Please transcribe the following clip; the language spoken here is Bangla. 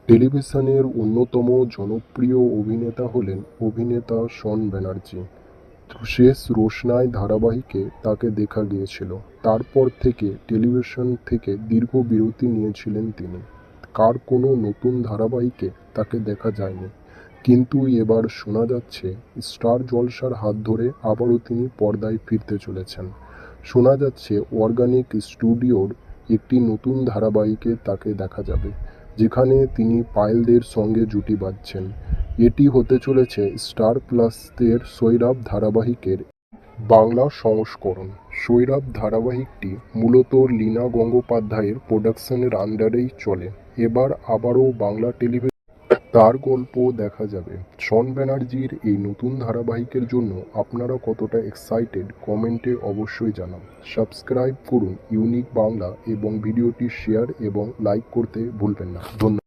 টেলিভিশনের অন্যতম জনপ্রিয় অভিনেতা হলেন অভিনেতা শন ব্যানার্জি। শেষ রোশনাই ধারাবাহিকে তাকে দেখা গিয়েছিল। তারপর থেকে টেলিভিশন থেকে দীর্ঘ বিরতি নিয়েছিলেন তিনি। কার কোনো নতুন ধারাবাহিকে তাকে দেখা যায়নি, কিন্তু এবার শোনা যাচ্ছে স্টার জলসার হাত ধরে আবারও তিনি পর্দায় ফিরতে চলেছেন। শোনা যাচ্ছে অর্গানিক স্টুডিওর একটি নতুন ধারাবাহিকে তাকে দেখা যাবে, যেখানে তিনি পায়েলদের সঙ্গে জুটি বাঁধছেন। এটি হতে চলেছে স্টার প্লাসের সৈরাভ ধারাবাহিকের বাংলা সংস্করণ। সৈরাভ ধারাবাহিকটি মূলত লীনা গঙ্গোপাধ্যায়ের প্রোডাকশনের আন্ডারেই চলে। এবার আবারও বাংলা টেলিভিশন তার গল্প দেখা যাবে। শন ব্যানার্জির এই নতুন ধারাবাহিকের জন্য আপনারা কতটা এক্সাইটেড কমেন্টে অবশ্যই জানান। সাবস্ক্রাইব করুন ইউনিক বাংলা এবং ভিডিওটি শেয়ার এবং লাইক করতে ভুলবেন না। ধন্যবাদ।